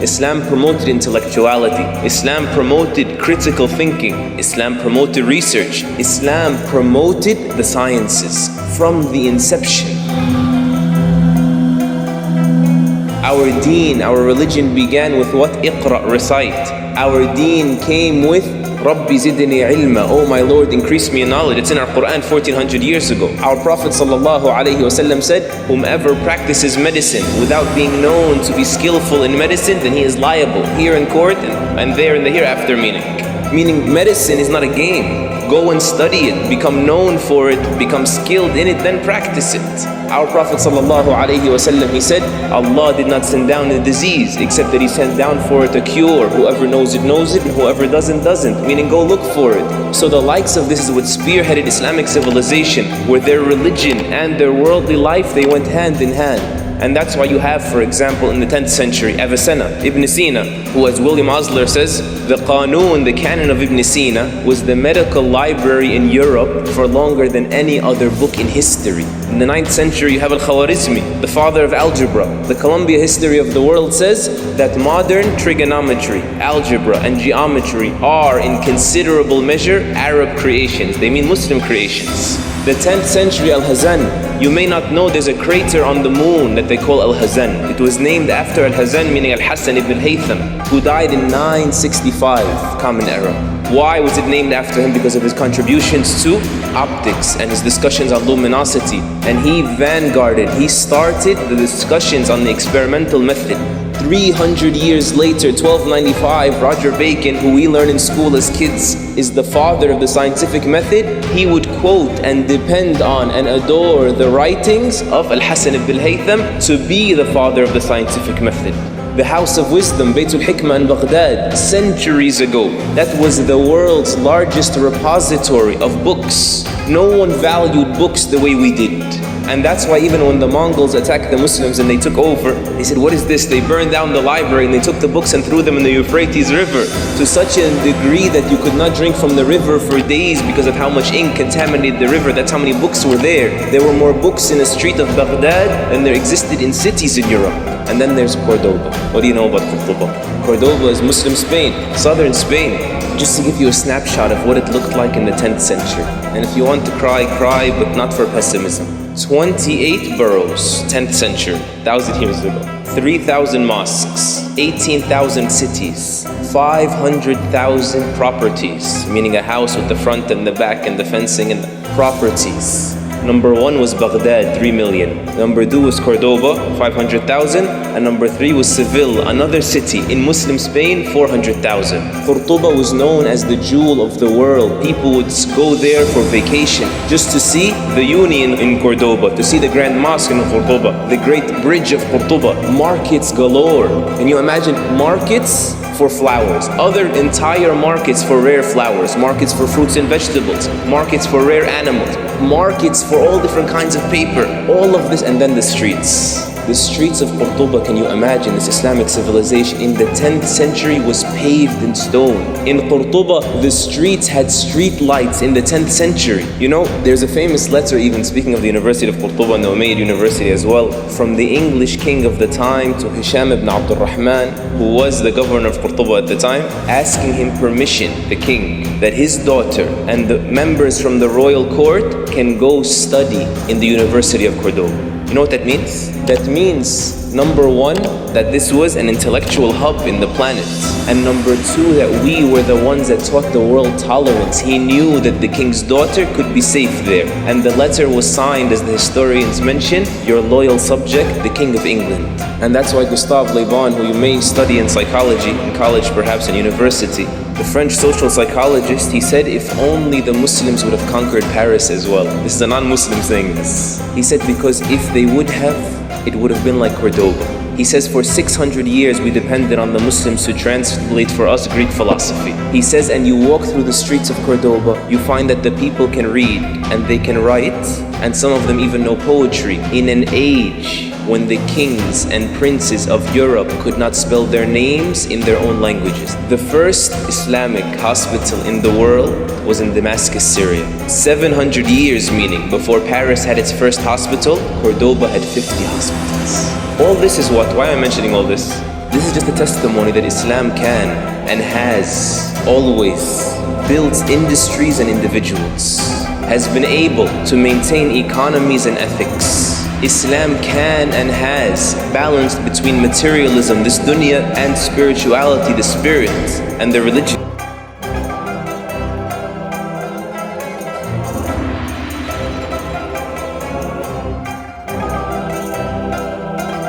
Islam promoted intellectuality. Islam promoted critical thinking. Islam promoted research. Islam promoted the sciences from the inception. Our deen, our religion began with what? Iqra, recite. Our deen came with Rabbi zidni ilma, oh my Lord, increase me in knowledge. It's in our Quran 1400 years ago. Our Prophet ﷺ said, whomever practices medicine without being known to be skillful in medicine, then he is liable here in court and there in the hereafter Meaning medicine is not a game. Go and study it, become known for it, become skilled in it, then practice it. Our Prophet ﷺ, he said, Allah did not send down a disease except that He sent down for it a cure. Whoever knows it, and whoever doesn't. Meaning go look for it. So the likes of this is what spearheaded Islamic civilization, where their religion and their worldly life, they went hand in hand. And that's why you have, for example, in the 10th century, Avicenna, Ibn Sina, who, as William Osler says, the Qanun, the canon of Ibn Sina, was the medical library in Europe for longer than any other book in history. In the 9th century, you have Al-Khwarizmi, the father of algebra. The Columbia History of the World says that modern trigonometry, algebra, and geometry are, in considerable measure, Arab creations. They mean Muslim creations. The 10th century, Al-Hazan, you may not know there's a crater on the moon that they call Al-Hazan. It was named after Al-Hazan, meaning Al-Hassan ibn al-Haytham, who died in 965 Common Era. Why was it named after him? Because of his contributions to optics and his discussions on luminosity. And he vanguarded, he started the discussions on the experimental method. 300 years later, 1295, Roger Bacon, who we learn in school as kids, is the father of the scientific method. He would quote and depend on and adore the writings of Al-Hassan ibn al-Haytham to be the father of the scientific method. The House of Wisdom, Baytul Hikmah in Baghdad, centuries ago, that was the world's largest repository of books. No one valued books the way we did. And that's why even when the Mongols attacked the Muslims and they took over, they said, what is this? They burned down the library and they took the books and threw them in the Euphrates River to such a degree that you could not drink from the river for days because of how much ink contaminated the river. That's how many books were there. There were more books in the street of Baghdad than there existed in cities in Europe. And then there's Cordoba. What do you know about Cordoba? Cordoba is Muslim Spain, southern Spain. Just to give you a snapshot of what it looked like in the 10th century. And if you want to cry, cry, but not for pessimism. 28 boroughs, 10th century, 1,000 years ago. 3,000 mosques, 18,000 cities, 500,000 properties, meaning a house with the front and the back and the fencing and the properties. Number 1 was Baghdad, 3 million. Number 2 was Cordoba, 500,000. And number 3 was Seville, another city in Muslim Spain, 400,000. Cordoba was known as the jewel of the world. People would go there for vacation just to see the Union in Cordoba, to see the Grand Mosque in Cordoba, the Great Bridge of Cordoba, markets galore. And you imagine markets for flowers, other entire markets for rare flowers, markets for fruits and vegetables, markets for rare animals, markets for all different kinds of paper, all of this, and then the streets. The streets of Cordoba, can you imagine? This Islamic civilization in the 10th century was paved in stone. In Cordoba, the streets had street lights in the 10th century. You know, there's a famous letter, even speaking of the University of Cordoba and the Umayyad University as well, from the English king of the time to Hisham ibn Abdul Rahman, who was the governor of Cordoba at the time, asking him permission, the king, that his daughter and the members from the royal court can go study in the University of Cordoba. You know what that means? That means, number 1, that this was an intellectual hub in the planet. And number 2, that we were the ones that taught the world tolerance. He knew that the king's daughter could be safe there. And the letter was signed, as the historians mention, your loyal subject, the King of England. And that's why Gustave Le Bon, who you may study in psychology, in college perhaps, in university, the French social psychologist, he said, if only the Muslims would have conquered Paris as well. This is a non-Muslim saying this. He said, because if they would have, it would have been like Cordoba. He says, for 600 years we depended on the Muslims to translate for us Greek philosophy. He says, and you walk through the streets of Cordoba, you find that the people can read and they can write, and some of them even know poetry, in an age when the kings and princes of Europe could not spell their names in their own languages. The first Islamic hospital in the world was in Damascus, Syria. 700 years, meaning before Paris had its first hospital, Cordoba had 50 hospitals. All this is what? Why am I mentioning all this? This is just a testimony that Islam can and has always built industries and individuals, has been able to maintain economies and ethics. Islam can and has balanced between materialism, this dunya, and spirituality, the spirit and the religion.